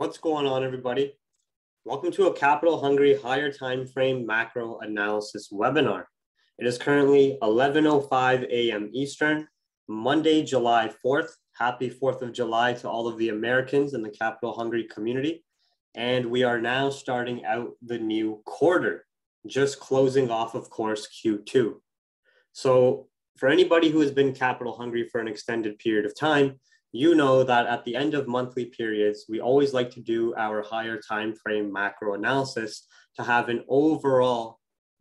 What's going on, everybody? Welcome to a Capital Hungry Higher Time Frame Macro Analysis webinar. It is currently 11:05 a.m. Eastern, Monday, July 4th. Happy 4th of July to all of the Americans in the Capital Hungry community. And we are now starting out the new quarter, just closing off, of course, Q2. So for anybody who has been capital hungry for an extended period of time, you know that at the end of monthly periods, we always like to do our higher time frame macro analysis to have an overall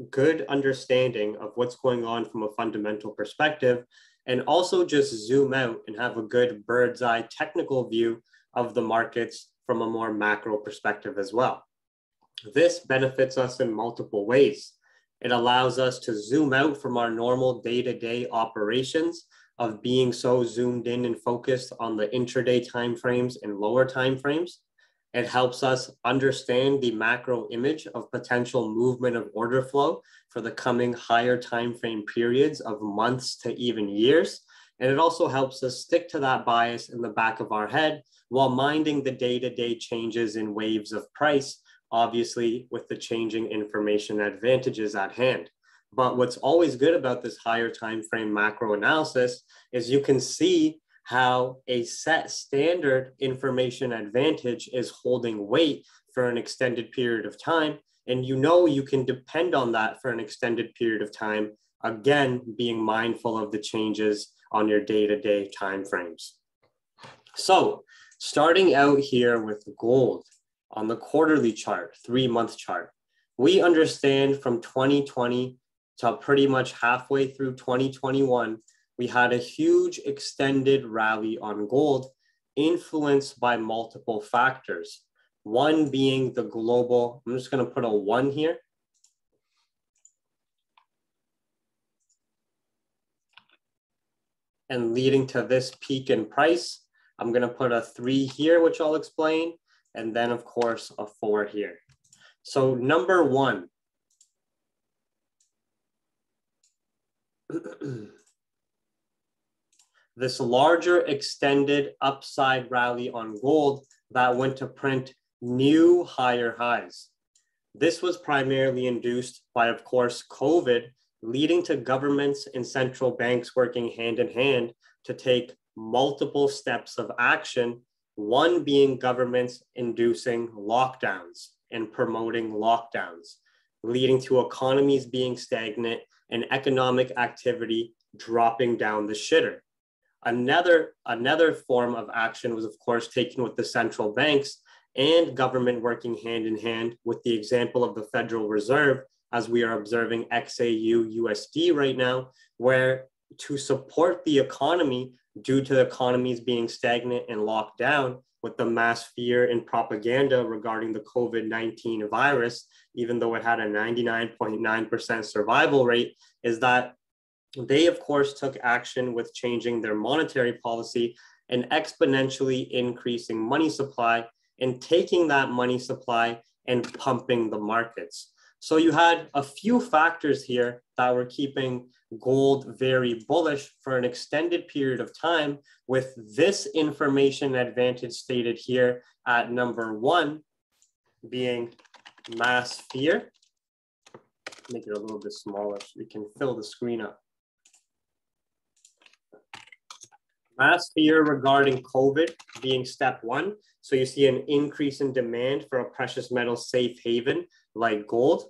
good understanding of what's going on from a fundamental perspective, and also just zoom out and have a good bird's eye technical view of the markets from a more macro perspective as well. This benefits us in multiple ways. It allows us to zoom out from our normal day-to-day operations of being so zoomed in and focused on the intraday timeframes and lower timeframes. It helps us understand the macro image of potential movement of order flow for the coming higher timeframe periods of months to even years. And it also helps us stick to that bias in the back of our head while minding the day-to-day changes in waves of price, obviously with the changing information advantages at hand. But what's always good about this higher time frame macro analysis is you can see how a set standard information advantage is holding weight for an extended period of time. And you know you can depend on that for an extended period of time, again, being mindful of the changes on your day-to-day timeframes. So starting out here with gold on the quarterly chart, 3-month chart, we understand from 2020 to pretty much halfway through 2021, we had a huge extended rally on gold influenced by multiple factors. One being the global, I'm just going to put a 1 here. And leading to this peak in price, I'm going to put a 3 here, which I'll explain. And then, of course, a 4 here. So number 1. This larger extended upside rally on gold that went to print new higher highs. This was primarily induced by, of course, COVID, leading to governments and central banks working hand in hand to take multiple steps of action, one being governments inducing lockdowns and promoting lockdowns, leading to economies being stagnant and economic activity dropping down the shitter. Another form of action was, of course, taken with the central banks and government working hand in hand with the example of the Federal Reserve, as we are observing XAU USD right now, where to support the economy due to the economies being stagnant and locked down with the mass fear and propaganda regarding the COVID-19 virus, even though it had a 99.9% survival rate, is that they, of course, took action with changing their monetary policy and exponentially increasing money supply and taking that money supply and pumping the markets. So you had a few factors here that were keeping gold very bullish for an extended period of time, with this information advantage stated here at number 1 being mass fear. Make it a little bit smaller so we can fill the screen up. Mass fear regarding COVID being step 1. So you see an increase in demand for a precious metal safe haven like gold.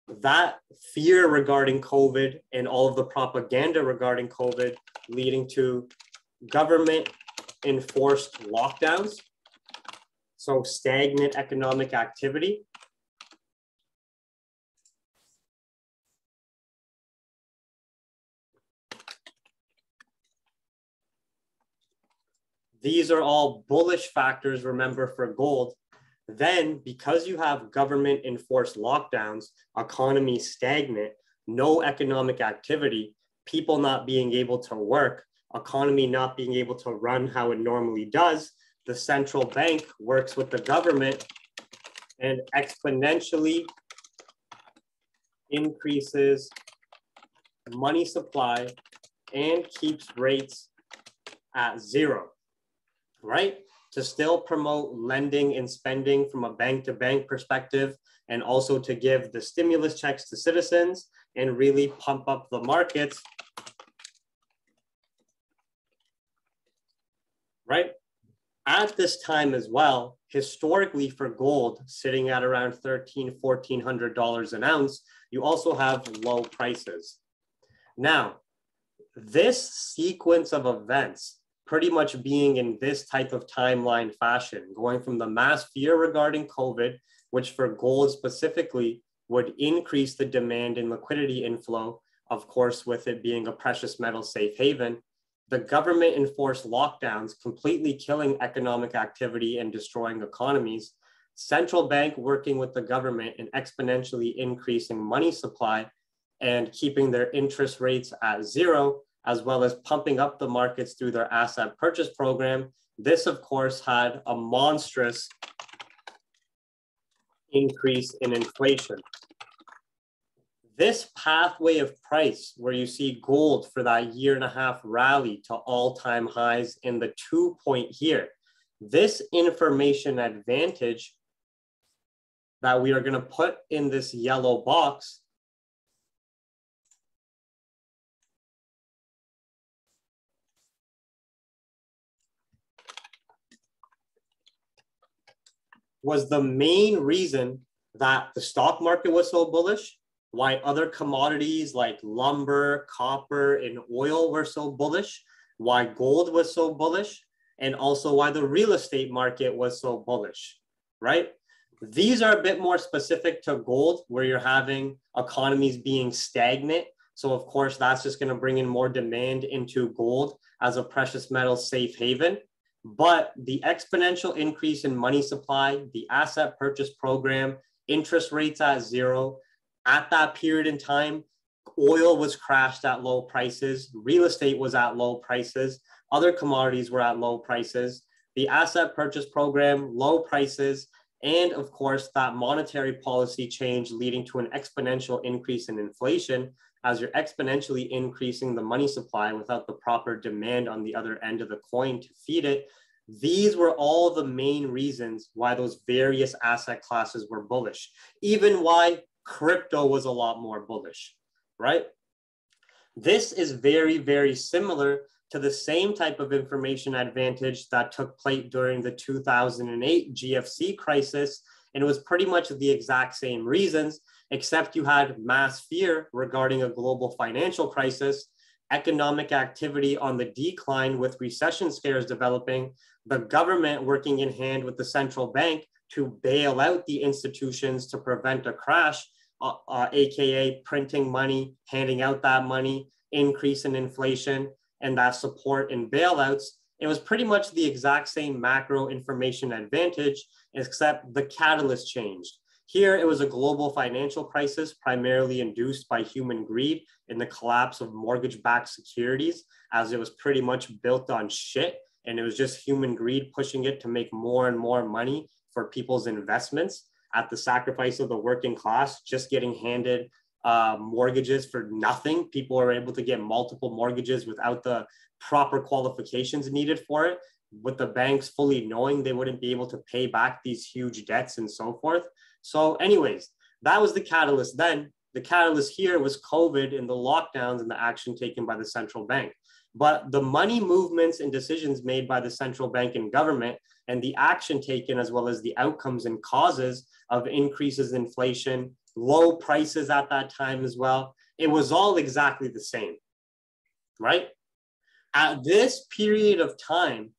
That fear regarding COVID and all of the propaganda regarding COVID leading to government enforced lockdowns. So stagnant economic activity. These are all bullish factors, remember, for gold. Then, because you have government enforced lockdowns, economy stagnant, no economic activity, people not being able to work, economy not being able to run how it normally does, the central bank works with the government and exponentially increases money supply and keeps rates at 0, right? to still promote lending and spending from a bank-to-bank perspective, and also to give the stimulus checks to citizens and really pump up the markets, right? At this time as well, historically for gold sitting at around $1,300, $1,400 an ounce, you also have low prices. Now, this sequence of events pretty much being in this type of timeline fashion, going from the mass fear regarding COVID, which for gold specifically would increase the demand and liquidity inflow, of course, with it being a precious metal safe haven, the government enforced lockdowns, completely killing economic activity and destroying economies, central bank working with the government and exponentially increasing money supply and keeping their interest rates at zero, as well as pumping up the markets through their asset purchase program. This, of course, had a monstrous increase in inflation. This pathway of price where you see gold for that 1.5 year rally to all-time highs in the 2-point here, this information advantage that we are going to put in this yellow box was the main reason that the stock market was so bullish, why other commodities like lumber, copper, and oil were so bullish, why gold was so bullish, and also why the real estate market was so bullish, right? These are a bit more specific to gold, where you're having economies being stagnant. So of course, that's just going to bring in more demand into gold as a precious metal safe haven. But the exponential increase in money supply, the asset purchase program, interest rates at zero, at that period in time, oil was crashed at low prices, real estate was at low prices, other commodities were at low prices, the asset purchase program, low prices, and of course, that monetary policy change leading to an exponential increase in inflation, as you're exponentially increasing the money supply without the proper demand on the other end of the coin to feed it. These were all the main reasons why those various asset classes were bullish, even why crypto was a lot more bullish, right? This is very, very similar to the same type of information advantage that took place during the 2008 GFC crisis. And it was pretty much the exact same reasons, except you had mass fear regarding a global financial crisis, economic activity on the decline with recession scares developing, the government working in hand with the central bank to bail out the institutions to prevent a crash, AKA printing money, handing out that money, increase in inflation, and that support in bailouts. It was pretty much the exact same macro information advantage, except the catalyst changed. Here, it was a global financial crisis primarily induced by human greed in the collapse of mortgage-backed securities, as it was pretty much built on shit, and it was just human greed pushing it to make more and more money for people's investments at the sacrifice of the working class, just getting handed mortgages for nothing. People are able to get multiple mortgages without the proper qualifications needed for it, with the banks fully knowing they wouldn't be able to pay back these huge debts and so forth. So anyways, that was the catalyst then. The catalyst here was COVID and the lockdowns and the action taken by the central bank. But the money movements and decisions made by the central bank and government and the action taken, as well as the outcomes and causes of increases in inflation, low prices at that time as well, it was all exactly the same, right? At this period of time,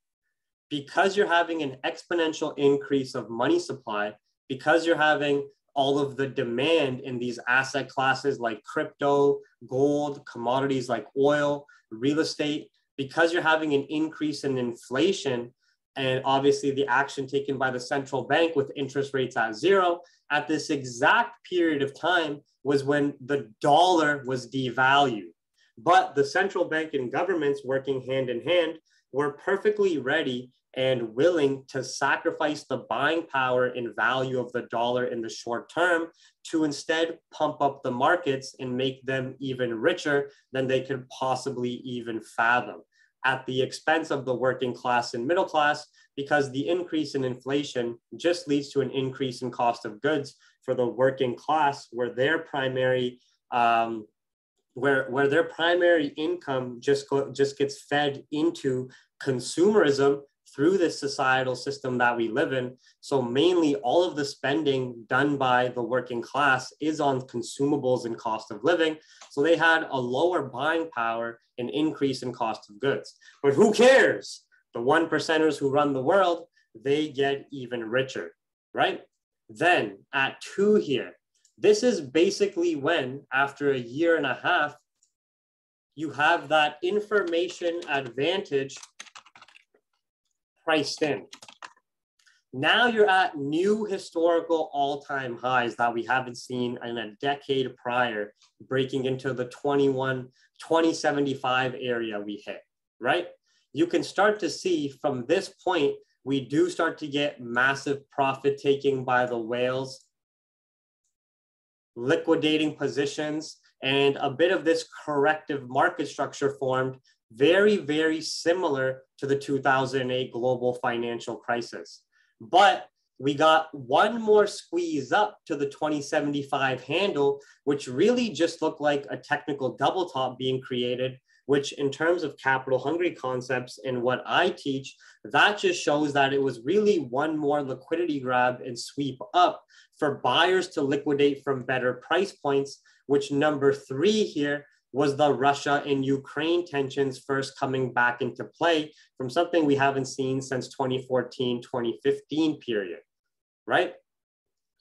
because you're having an exponential increase of money supply, because you're having all of the demand in these asset classes like crypto, gold, commodities like oil, real estate, because you're having an increase in inflation, and obviously the action taken by the central bank with interest rates at zero, at this exact period of time was when the dollar was devalued. But the central bank and governments working hand in hand were perfectly ready and willing to sacrifice the buying power and value of the dollar in the short term to instead pump up the markets and make them even richer than they could possibly even fathom. at the expense of the working class and middle class, because the increase in inflation just leads to an increase in cost of goods for the working class, where their primary where their primary income just gets fed into consumerism through this societal system that we live in. So mainly all of the spending done by the working class is on consumables and cost of living. So they had a lower buying power and increase in cost of goods. But who cares? The 1%ers who run the world, they get even richer, right? Then at 2 here, this is basically when, after a year and a half, you have that information advantage priced in. Now you're at new historical all-time highs that we haven't seen in a decade prior, breaking into the 2075 area we hit, right? You can start to see from this point, we do start to get massive profit taking by the whales, liquidating positions, and a bit of this corrective market structure formed, very, very similar to the 2008 global financial crisis. But we got one more squeeze up to the 2075 handle, which really just looked like a technical double top being created, which in terms of capital hungry concepts and what I teach, that just shows that it was really one more liquidity grab and sweep up for buyers to liquidate from better price points, which number 3 here was the Russia and Ukraine tensions first coming back into play from something we haven't seen since 2014, 2015 period, right?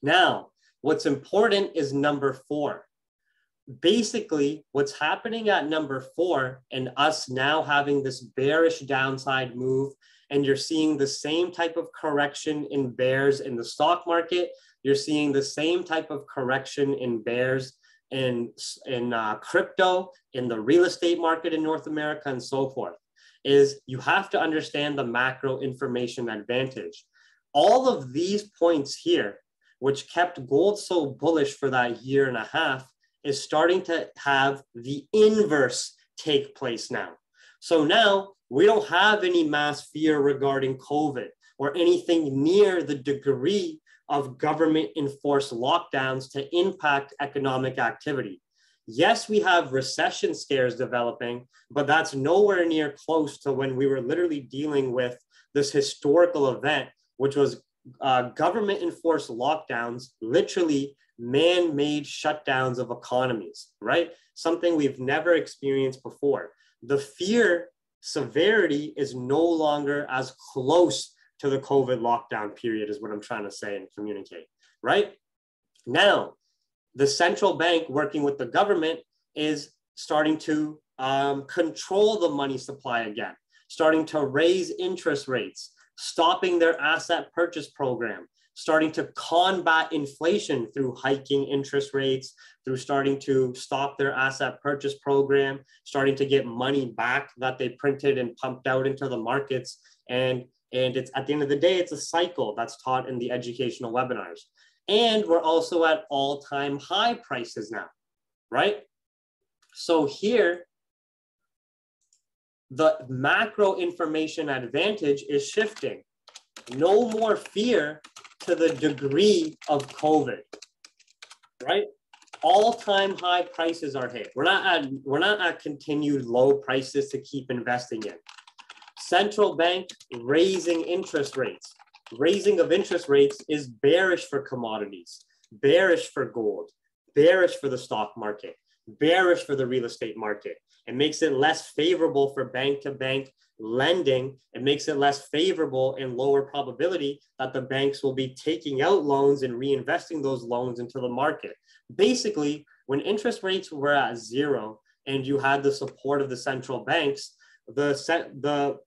Now, what's important is number 4. Basically, what's happening at number 4 and us now having this bearish downside move, and you're seeing the same type of correction in bears in the stock market, you're seeing the same type of correction in bears in crypto, in the real estate market in North America, and so forth, is you have to understand the macro information advantage. All of these points here, which kept gold so bullish for that year and a half, is starting to have the inverse take place now. So now we don't have any mass fear regarding COVID or anything near the degree of government enforced lockdowns to impact economic activity. Yes, we have recession scares developing, but that's nowhere near close to when we were literally dealing with this historical event, which was government enforced lockdowns, literally man-made shutdowns of economies, right? Something we've never experienced before. The fear severity is no longer as close to the COVID lockdown period is what I'm trying to say and communicate, right? Now, the central bank working with the government is starting to control the money supply again, starting to raise interest rates, stopping their asset purchase program, starting to combat inflation through hiking interest rates, through starting to stop their asset purchase program, starting to get money back that they printed and pumped out into the markets. And it's at the end of the day, it's a cycle that's taught in the educational webinars. And we're also at all-time high prices now, right? So here, the macro information advantage is shifting. No more fear to the degree of COVID, right? All-time high prices are hit. We're not at continued low prices to keep investing in. Central bank raising interest rates. Raising of interest rates is bearish for commodities, bearish for gold, bearish for the stock market, bearish for the real estate market. It makes it less favorable for bank-to-bank lending. It makes it less favorable and lower probability that the banks will be taking out loans and reinvesting those loans into the market. Basically, when interest rates were at 0 and you had the support of the central banks, the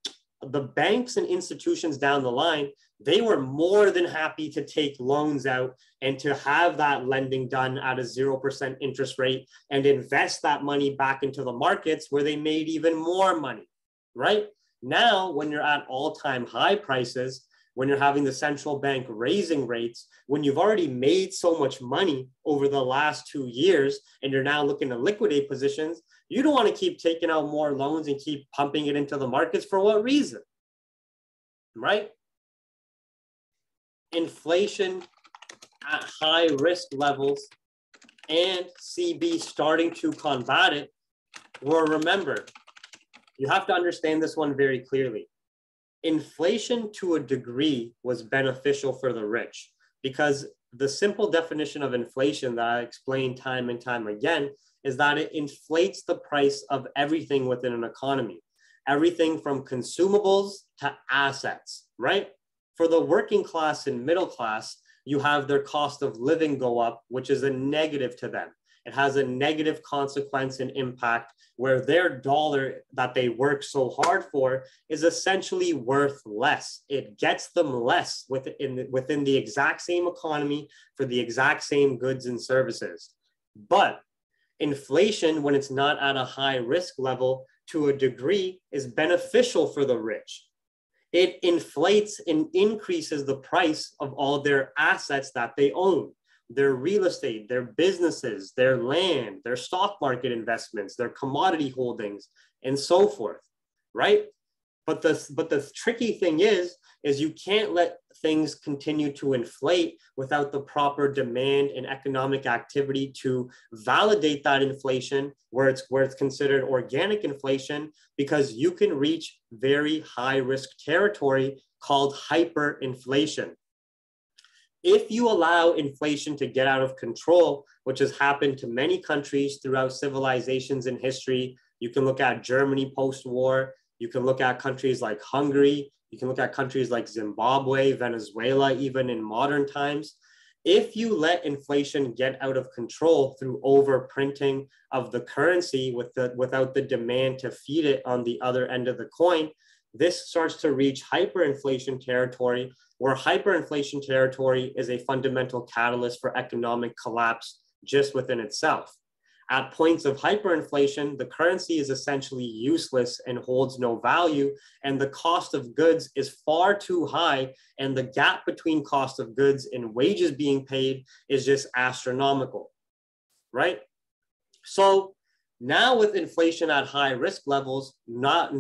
banks and institutions down the line, they were more than happy to take loans out and to have that lending done at a 0% interest rate and invest that money back into the markets where they made even more money, right? Now, when you're at all-time high prices, when you're having the central bank raising rates, when you've already made so much money over the last 2 years and you're now looking to liquidate positions, you don't want to keep taking out more loans and keep pumping it into the markets. For what reason? Right? Inflation at high risk levels and CB starting to combat it. Well, remember, you have to understand this one very clearly. Inflation to a degree was beneficial for the rich because the simple definition of inflation that I explained time and time again is that it inflates the price of everything within an economy, everything from consumables to assets, right? For the working class and middle class, you have their cost of living go up, which is a negative to them. It has a negative consequence and impact where their dollar that they work so hard for is essentially worth less. It gets them less within the exact same economy for the exact same goods and services. But inflation, when it's not at a high risk level to a degree, is beneficial for the rich. It inflates and increases the price of all their assets that they own. Their real estate, their businesses, their land, their stock market investments, their commodity holdings, and so forth, right? But the tricky thing is you can't let things continue to inflate without the proper demand and economic activity to validate that inflation where it's considered organic inflation, because you can reach very high risk territory called hyperinflation. If you allow inflation to get out of control, which has happened to many countries throughout civilizations in history, you can look at Germany post-war, you can look at countries like Hungary, you can look at countries like Zimbabwe, Venezuela, even in modern times. If you let inflation get out of control through overprinting of the currency without the demand to feed it on the other end of the coin, this starts to reach hyperinflation territory, where hyperinflation territory is a fundamental catalyst for economic collapse just within itself. At points of hyperinflation, the currency is essentially useless and holds no value, and the cost of goods is far too high, and the gap between cost of goods and wages being paid is just astronomical, right? So now with inflation at high risk levels, not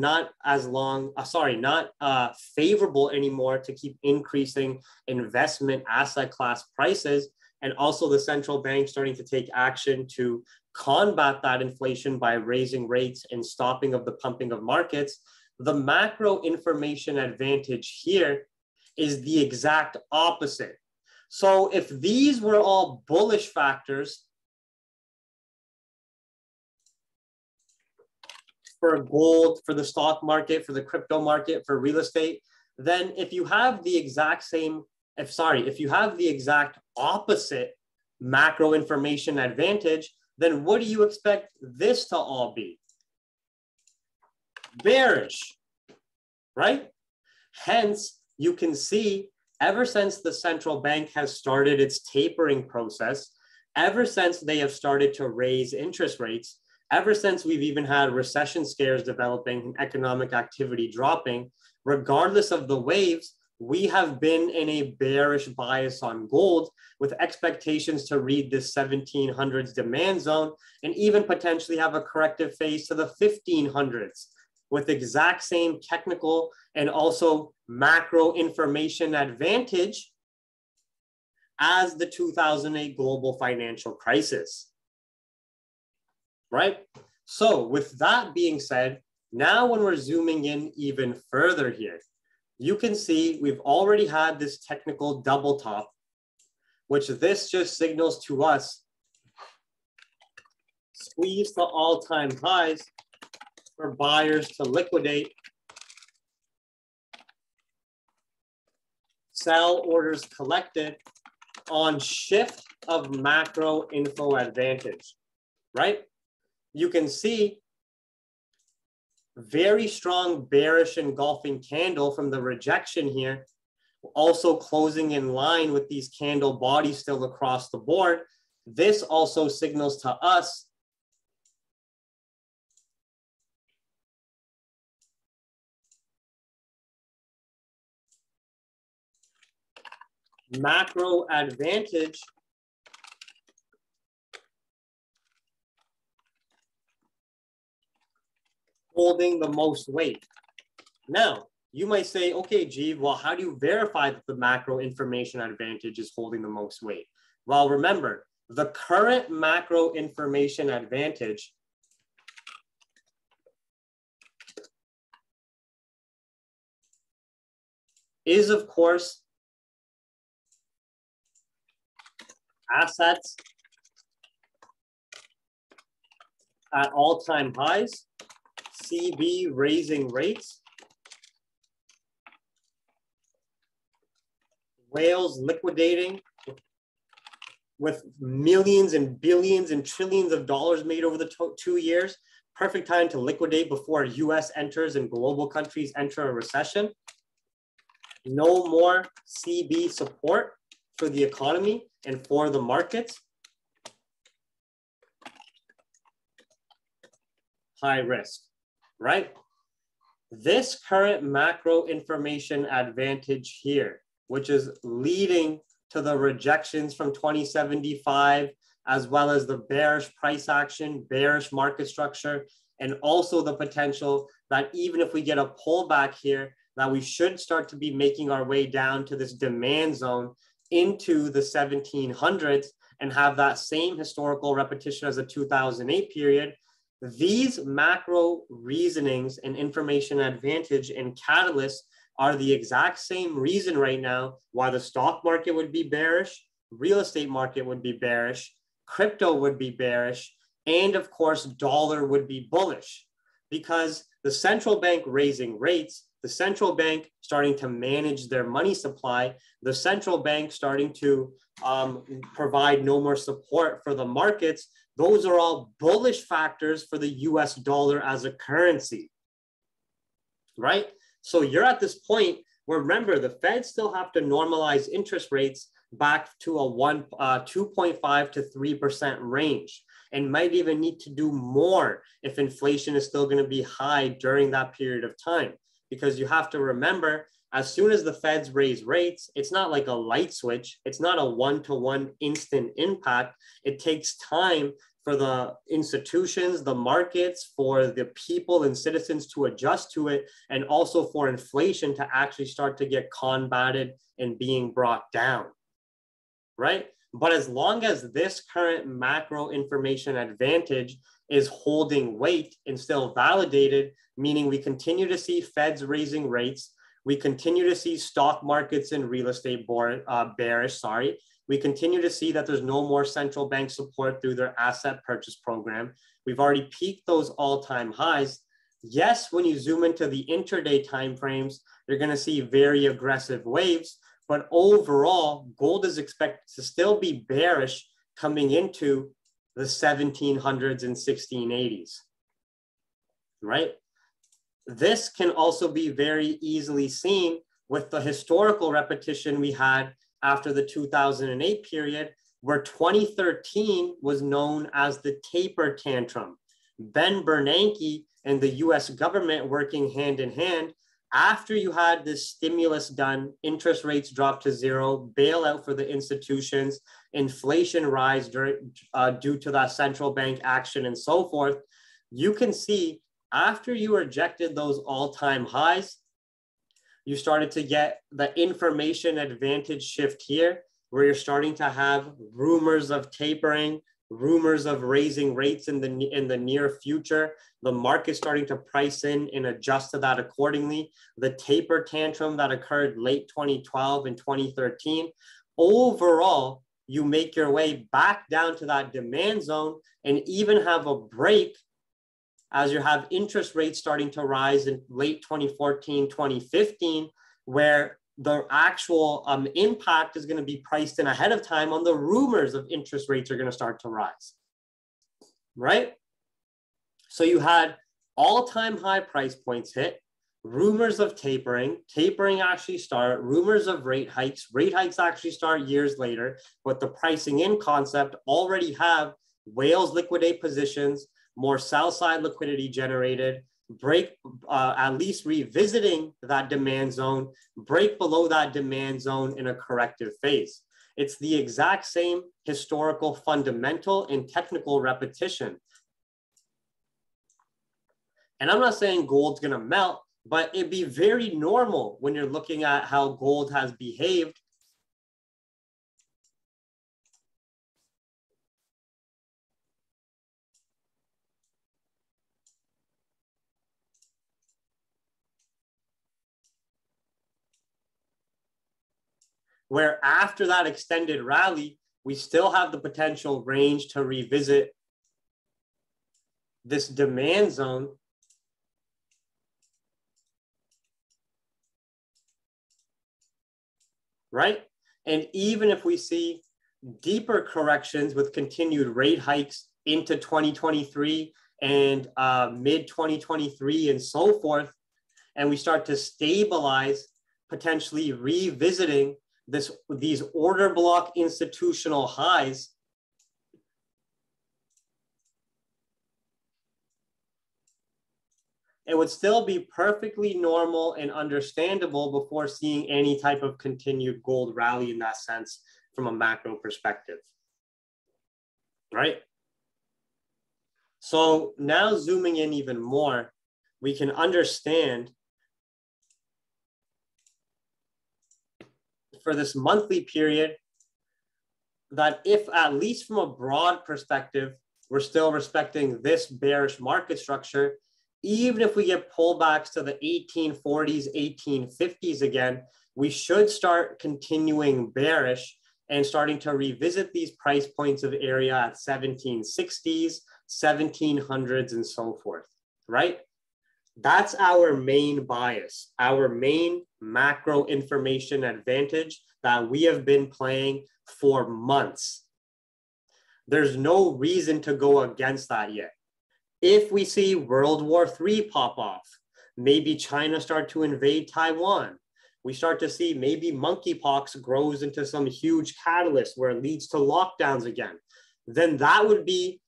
favorable anymore to keep increasing investment asset class prices, and also the central bank starting to take action to combat that inflation by raising rates and stopping of the pumping of markets, the macro information advantage here is the exact opposite. So if these were all bullish factors for gold, for the stock market, for the crypto market, for real estate, then if you have the exact opposite macro information advantage, then what do you expect this to all be? Bearish, right? Hence, you can see ever since the central bank has started its tapering process, ever since they have started to raise interest rates, ever since we've even had recession scares developing and economic activity dropping, regardless of the waves, we have been in a bearish bias on gold with expectations to read this 1700s demand zone and even potentially have a corrective phase to the 1500s with exact same technical and also macro information advantage as the 2008 global financial crisis, right? So with that being said, now when we're zooming in even further here, you can see we've already had this technical double top, which this just signals to us squeeze to all-time highs for buyers to liquidate, sell orders collected on shift of macro info advantage, right? You can see very strong bearish engulfing candle from the rejection here, also closing in line with these candle bodies still across the board. This also signals to us macro advantage holding the most weight. Now, you might say, okay, G, well, how do you verify that the macro information advantage is holding the most weight? Well, remember, the current macro information advantage is, of course, assets at all-time highs, CB raising rates, whales liquidating with millions and billions and trillions of dollars made over the 2 years. Perfect time to liquidate before US enters and global countries enter a recession. No more CB support for the economy and for the markets. High risk, right? This current macro information advantage here, which is leading to the rejections from 2075, as well as the bearish price action, bearish market structure, and also the potential that even if we get a pullback here, that we should start to be making our way down to this demand zone into the 1700s and have that same historical repetition as the 2008 period. These macro reasonings and information advantage and catalysts are the exact same reason right now why the stock market would be bearish, real estate market would be bearish, crypto would be bearish, and of course, dollar would be bullish. Because the central bank raising rates, the central bank starting to manage their money supply, the central bank starting to provide no more support for the markets, those are all bullish factors for the US dollar as a currency, right? So you're at this point where, remember, the Fed still have to normalize interest rates back to a 2.5 to 3% range, and might even need to do more if inflation is still going to be high during that period of time. Because you have to remember, as soon as the Feds raise rates, it's not like a light switch. It's not a one-to-one instant impact. It takes time for the institutions, the markets, for the people and citizens to adjust to it, and also for inflation to actually start to get combated and being brought down, right? But as long as this current macro information advantage is holding weight and still validated, meaning we continue to see Feds raising rates, we continue to see stock markets and real estate bearish, we continue to see that there's no more central bank support through their asset purchase program. We've already peaked those all-time highs. Yes, when you zoom into the intraday timeframes, you're going to see very aggressive waves, but overall, gold is expected to still be bearish coming into the 1700s and 1680s, right? This can also be very easily seen with the historical repetition we had after the 2008 period, where 2013 was known as the taper tantrum. Ben Bernanke and the US government working hand in hand, after you had this stimulus done, interest rates dropped to zero, bailout for the institutions, inflation rise due to that central bank action and so forth, you can see after you rejected those all-time highs, you started to get the information advantage shift here, where you're starting to have rumors of tapering, rumors of raising rates in the near future, the market starting to price in and adjust to that accordingly. The taper tantrum that occurred late 2012 and 2013. Overall, you make your way back down to that demand zone and even have a break as you have interest rates starting to rise in late 2014, 2015, where the actual impact is going to be priced in ahead of time on the rumors of interest rates are going to start to rise, right? So you had all-time high price points hit, rumors of tapering actually start, rumors of rate hikes actually start years later, but the pricing in concept already have whales liquidate positions, more sell side liquidity generated, break, at least revisiting that demand zone, break below that demand zone in a corrective phase. It's the exact same historical fundamental and technical repetition. And I'm not saying gold's gonna melt, but it'd be very normal when you're looking at how gold has behaved. Where after that extended rally, we still have the potential range to revisit this demand zone. Right? And even if we see deeper corrections with continued rate hikes into 2023 and mid 2023 and so forth, and we start to stabilize, potentially revisiting these order block institutional highs, it would still be perfectly normal and understandable before seeing any type of continued gold rally in that sense from a macro perspective, right? So now zooming in even more, we can understand for this monthly period that if at least from a broad perspective, we're still respecting this bearish market structure, even if we get pullbacks to the 1840s, 1850s again, we should start continuing bearish and starting to revisit these price points of area at 1760s, 1700s, and so forth, right? That's our main bias, our main macro information advantage that we have been playing for months. There's no reason to go against that yet. If we see World War III pop off, maybe China start to invade Taiwan, we start to see maybe monkeypox grows into some huge catalyst where it leads to lockdowns again, then that would be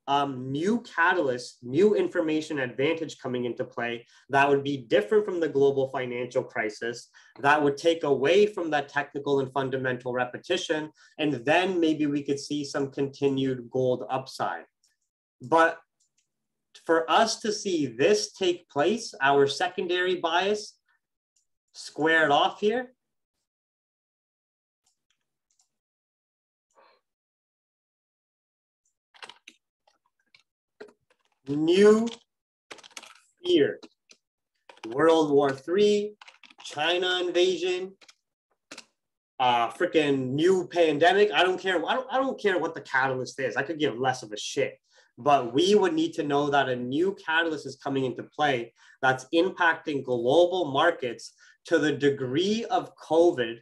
new catalyst, new information advantage coming into play that would be different from the global financial crisis, that would take away from that technical and fundamental repetition, and then maybe we could see some continued gold upside. But for us to see this take place, our secondary bias squared off here, new fear, World War III, China invasion, freaking new pandemic. I don't care. I don't care what the catalyst is. I could give less of a shit. But we would need to know that a new catalyst is coming into play that's impacting global markets to the degree of COVID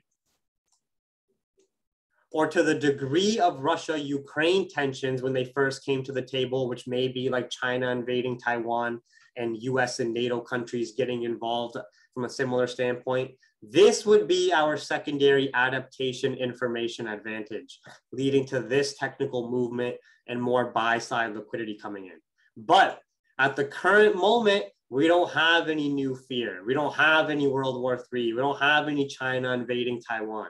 or to the degree of Russia-Ukraine tensions when they first came to the table, which may be like China invading Taiwan and US and NATO countries getting involved from a similar standpoint. This would be our secondary adaptation information advantage, leading to this technical movement and more buy-side liquidity coming in. But at the current moment, we don't have any new fear. We don't have any World War III. We don't have any China invading Taiwan.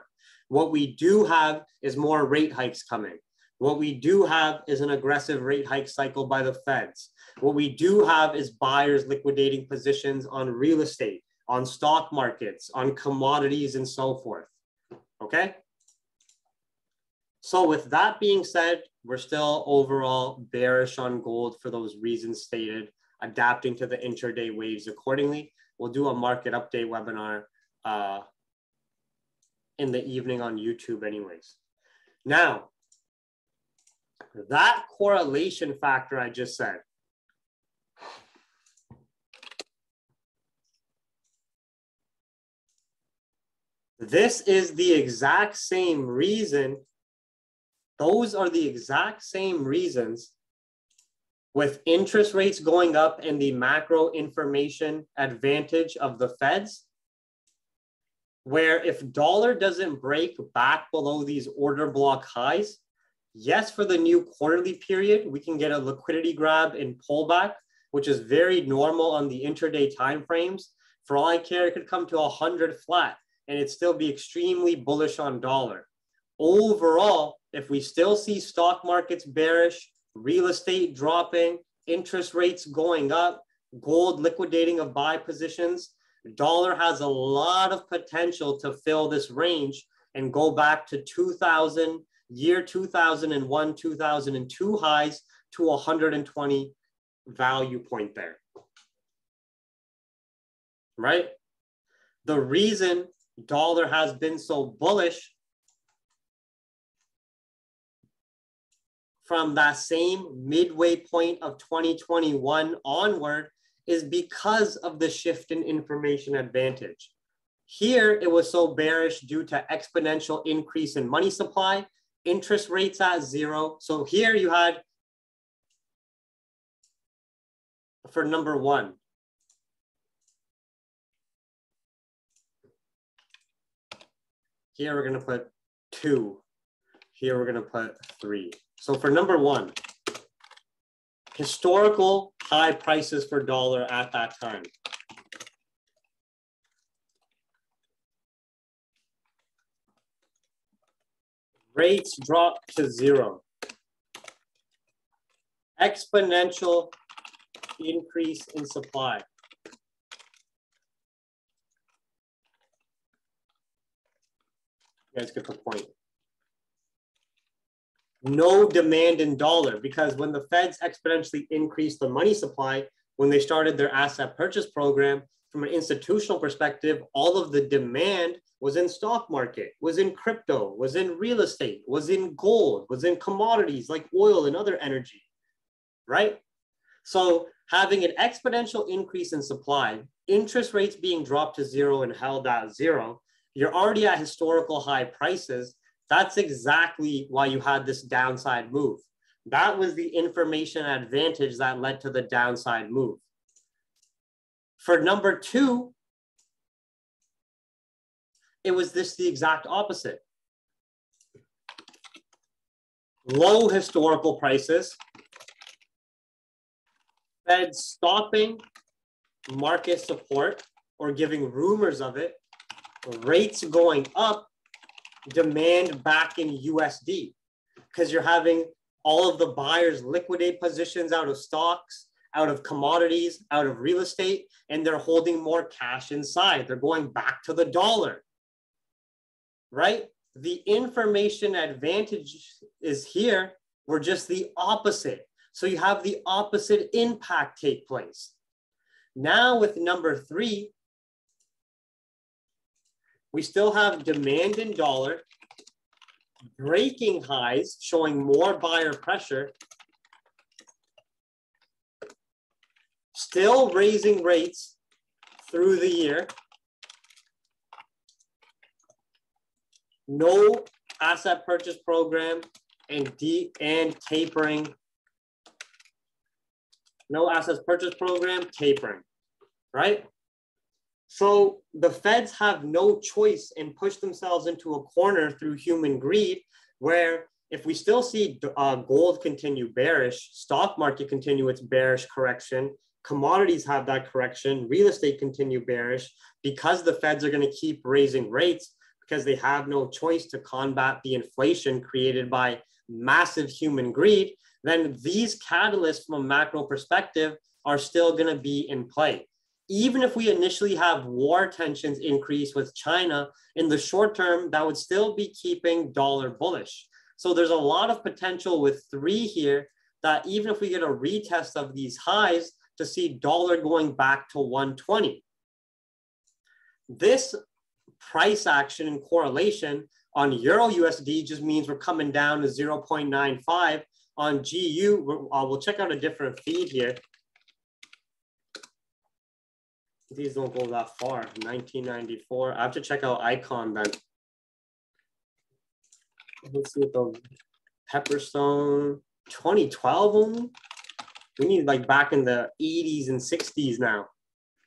What we do have is more rate hikes coming. What we do have is an aggressive rate hike cycle by the Feds. What we do have is buyers liquidating positions on real estate, on stock markets, on commodities, and so forth, okay? So with that being said, we're still overall bearish on gold for those reasons stated, adapting to the intraday waves accordingly. We'll do a market update webinar in the evening on YouTube anyways. Now, that correlation factor I just said, this is the exact same reason, those are the exact same reasons with interest rates going up and the macro information advantage of the Feds, where if dollar doesn't break back below these order block highs, yes, for the new quarterly period, we can get a liquidity grab and pullback which is very normal on the intraday timeframes. For all I care, it could come to 100 flat and it'd still be extremely bullish on dollar. Overall, if we still see stock markets bearish, real estate dropping, interest rates going up, gold liquidating of buy positions, dollar has a lot of potential to fill this range and go back to 2001, 2002 highs to 120 value point there, right? The reason dollar has been so bullish from that same midway point of 2021 onward is because of the shift in information advantage. Here, it was so bearish due to exponential increase in money supply, interest rates at zero. So here you had, for number one, here we're going to put 2. Here we're going to put 3. So for number one, historical high prices for dollar at that time. Rates drop to 0. Exponential increase in supply. You guys get the point. No demand in dollar, because when the Feds exponentially increased the money supply, when they started their asset purchase program, from an institutional perspective, all of the demand was in stock market, was in crypto, was in real estate, was in gold, was in commodities like oil and other energy, right? So having an exponential increase in supply, interest rates being dropped to 0 and held at 0, you're already at historical high prices. That's exactly why you had this downside move. That was the information advantage that led to the downside move. For number two, it was the exact opposite. Low historical prices, Fed stopping market support or giving rumors of it, rates going up, demand back in USD, because you're having all of the buyers liquidate positions out of stocks, out of commodities, out of real estate, and they're holding more cash inside. They're going back to the dollar, right? The information advantage is here. We're just the opposite. So you have the opposite impact take place. Now with number three, we still have demand in dollar, breaking highs, showing more buyer pressure, still raising rates through the year, no asset purchase program, and tapering. No assets purchase program, tapering, right? So the Feds have no choice and push themselves into a corner through human greed, where if we still see gold continue bearish, stock market continue its bearish correction, commodities have that correction, real estate continue bearish, because the Feds are going to keep raising rates because they have no choice to combat the inflation created by massive human greed, then these catalysts from a macro perspective are still going to be in play. Even if we initially have war tensions increase with China, in the short term, that would still be keeping dollar bullish. So there's a lot of potential with three here that even if we get a retest of these highs, to see dollar going back to 120. This price action and correlation on Euro USD just means we're coming down to 0.95. On GU, we'll check out a different feed here. These don't go that far. 1994. I have to check out Icon then. Let's see what the Pepperstone 2012 only. We need like back in the 80s and 60s now.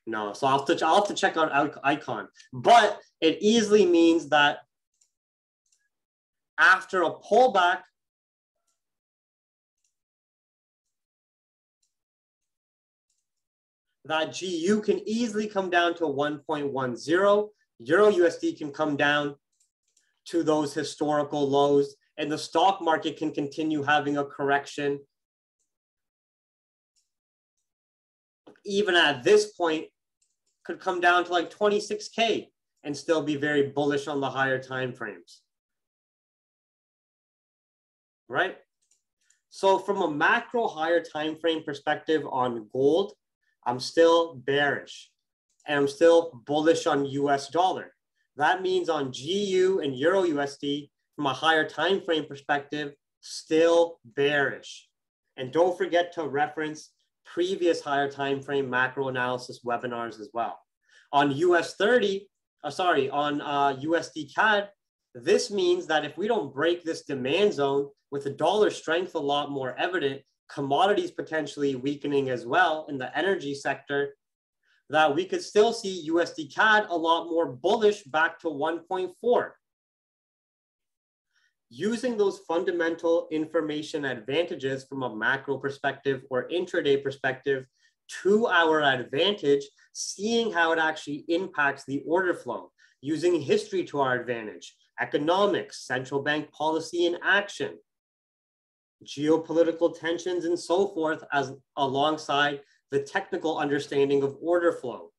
No, so I'll have to check out Icon. But it easily means that after a pullback, that GU can easily come down to 1.10. Euro USD can come down to those historical lows, and the stock market can continue having a correction. Even at this point, could come down to like 26K and still be very bullish on the higher time frames. Right? So from a macro higher time frame perspective on gold, I'm still bearish and I'm still bullish on US dollar. That means on GU and Euro USD, from a higher time frame perspective, still bearish. And don't forget to reference previous higher time frame macro analysis webinars as well. On USD CAD, this means that if we don't break this demand zone with the dollar strength a lot more evident, commodities potentially weakening as well in the energy sector, that we could still see USD CAD a lot more bullish back to 1.4. Using those fundamental information advantages from a macro perspective or intraday perspective to our advantage, seeing how it actually impacts the order flow, using history to our advantage, economics, central bank policy in action, geopolitical tensions and so forth, as alongside the technical understanding of order flow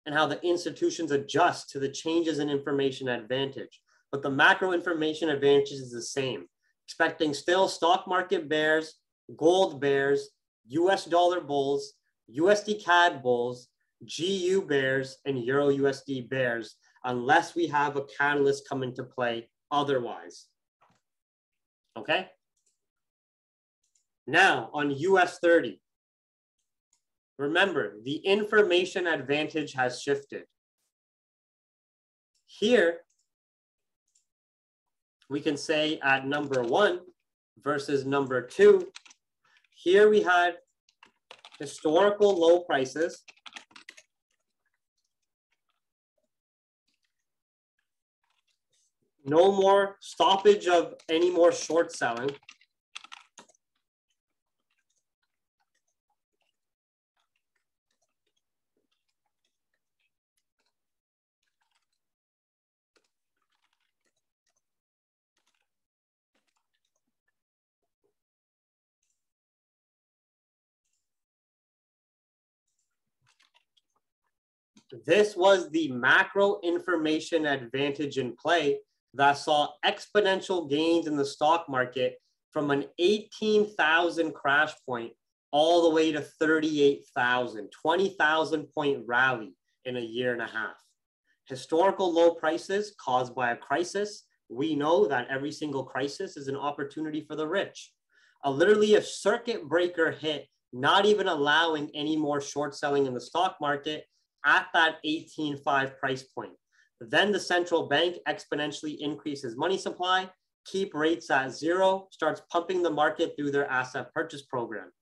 and how the institutions adjust to the changes in information advantage. But the macro information advantage is the same, expecting still stock market bears, gold bears, US dollar bulls, USD CAD bulls, GU bears, and Euro USD bears, unless we have a catalyst come into play otherwise. Okay? Now on US 30, remember the information advantage has shifted. Here, we can say at number 1 versus number 2, here we had historical low prices, no more stoppage of any more short selling, this was the macro information advantage in play that saw exponential gains in the stock market from an 18,000 crash point all the way to 38,000, 20,000 point rally in a year and a half. Historical low prices caused by a crisis. We know that every single crisis is an opportunity for the rich. Literally a circuit breaker hit, not even allowing any more short selling in the stock market at that 18.5 price point. Then the central bank exponentially increases money supply, keep rates at 0, starts pumping the market through their asset purchase program.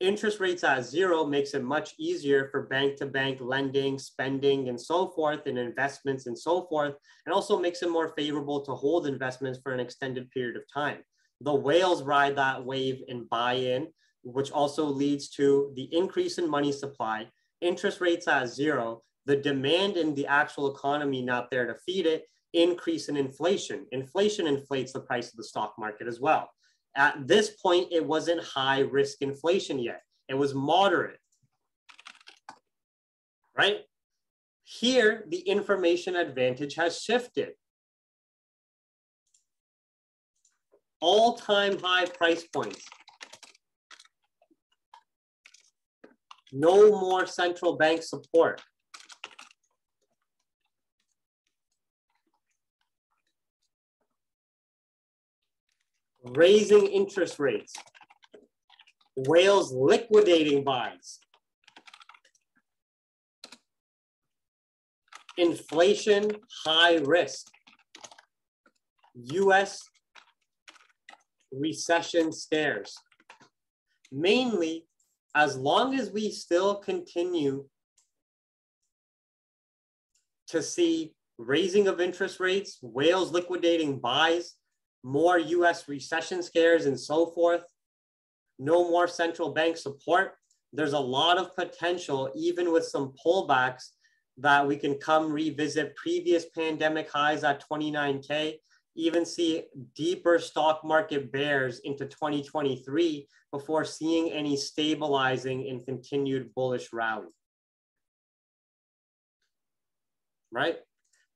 Interest rates at 0 makes it much easier for bank-to-bank lending, spending, and so forth, and investments and so forth, and also makes it more favorable to hold investments for an extended period of time. The whales ride that wave and buy in, which also leads to the increase in money supply, interest rates at 0, the demand in the actual economy not there to feed it, increase in inflation. Inflation inflates the price of the stock market as well. At this point, it wasn't high risk inflation yet. It was moderate, right? Here, the information advantage has shifted. All-time high price points. No more central bank support. Raising interest rates. Whales liquidating buys. Inflation, high risk. US recession scares. Mainly, as long as we still continue to see raising of interest rates, whales liquidating buys, more US recession scares and so forth, no more central bank support, there's a lot of potential, even with some pullbacks, that we can come revisit previous pandemic highs at 29K, even see deeper stock market bears into 2023 before seeing any stabilizing and continued bullish rally. Right?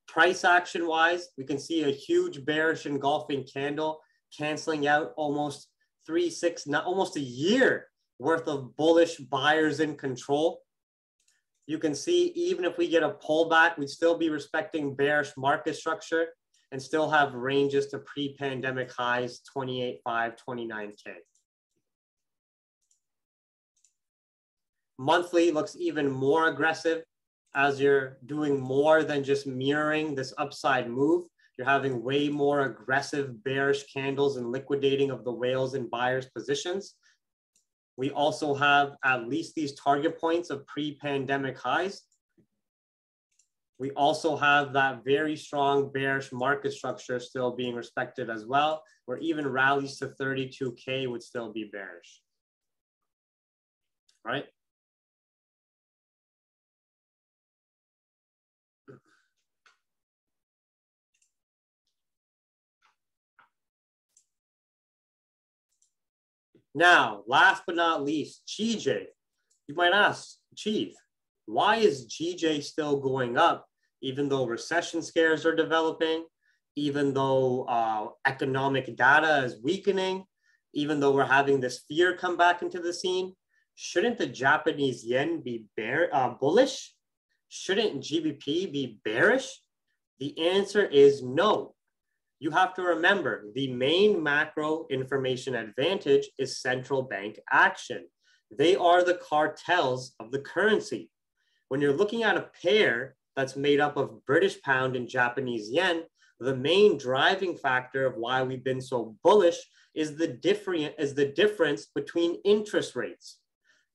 Price action wise, we can see a huge bearish engulfing candle canceling out almost almost a year worth of bullish buyers in control. You can see even if we get a pullback, we'd still be respecting bearish market structure and still have ranges to pre-pandemic highs, 28.5, 29K. Monthly looks even more aggressive as you're doing more than just mirroring this upside move. You're having way more aggressive bearish candles and liquidating of the whales in buyers' positions. We also have at least these target points of pre-pandemic highs. We also have that very strong bearish market structure still being respected as well, where even rallies to 32K would still be bearish, right? Now, last but not least, GJ. You might ask, Chief, why is GJ still going up, even though recession scares are developing, even though economic data is weakening, even though we're having this fear come back into the scene? Shouldn't the Japanese yen be bullish? Shouldn't GBP be bearish? The answer is no. You have to remember the main macro information advantage is central bank action. They are the cartels of the currency. When you're looking at a pair that's made up of British pound and Japanese yen, the main driving factor of why we've been so bullish is the difference between interest rates.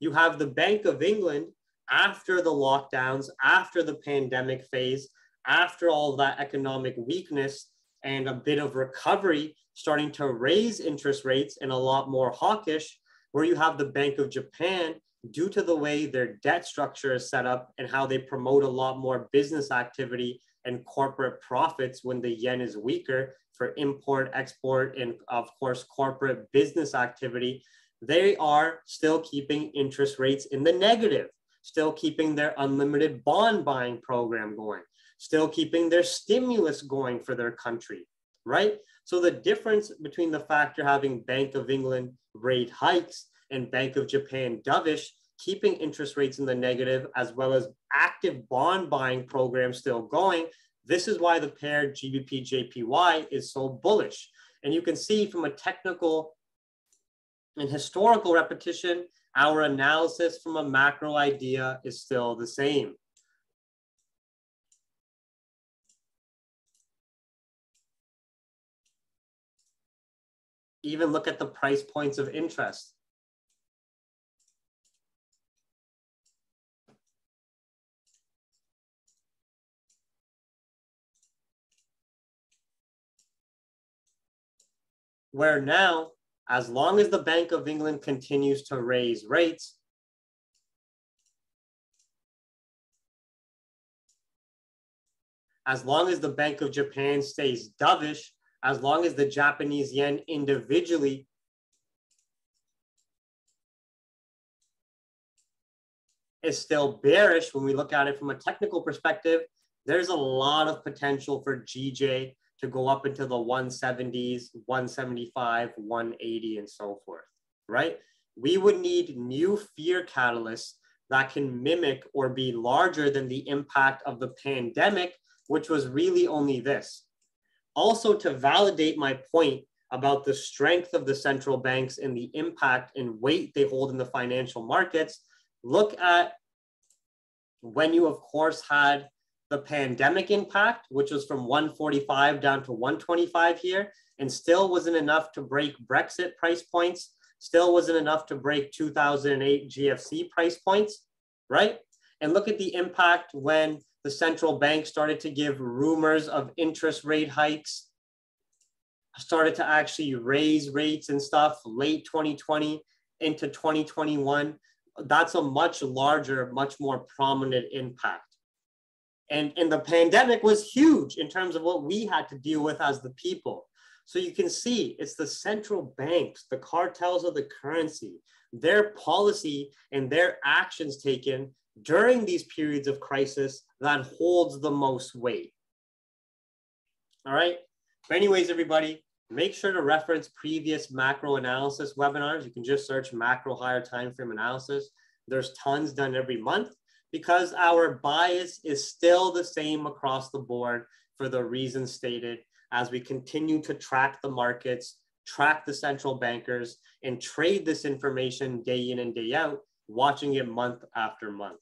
You have the Bank of England after the lockdowns, after the pandemic phase, after all that economic weakness and a bit of recovery, starting to raise interest rates and a lot more hawkish, where you have the Bank of Japan, due to the way their debt structure is set up and how they promote a lot more business activity and corporate profits when the yen is weaker for import, export, and of course, corporate business activity, they are still keeping interest rates in the negative, still keeping their unlimited bond buying program going, still keeping their stimulus going for their country, right? So the difference between the fact you're having Bank of England rate hikes and Bank of Japan dovish, keeping interest rates in the negative, as well as active bond buying programs still going, this is why the pair GBPJPY is so bullish. And you can see from a technical and historical repetition, our analysis from a macro idea is still the same. Even look at the price points of interest. Where now, as long as the Bank of England continues to raise rates, as long as the Bank of Japan stays dovish, as long as the Japanese yen individually is still bearish, when we look at it from a technical perspective, there's a lot of potential for GJ to go up into the 170s, 175, 180, and so forth, right? We would need new fear catalysts that can mimic or be larger than the impact of the pandemic, which was really only this. Also, to validate my point about the strength of the central banks and the impact and weight they hold in the financial markets, look at when you, of course, had the pandemic impact, which was from 145 down to 125 here, and still wasn't enough to break Brexit price points, still wasn't enough to break 2008 GFC price points, right? And look at the impact when the central bank started to give rumors of interest rate hikes, started to actually raise rates and stuff late 2020 into 2021. that's a much larger, much more prominent impact. And the pandemic was huge in terms of what we had to deal with as the people. So you can see it's the central banks, the cartels of the currency, their policy and their actions taken during these periods of crisis that holds the most weight. All right. But anyways, everybody, make sure to reference previous macro analysis webinars. You can just search macro higher time frame analysis. There's tons done every month because our bias is still the same across the board for the reasons stated as we continue to track the markets, track the central bankers, and trade this information day in and day out, watching it month after month.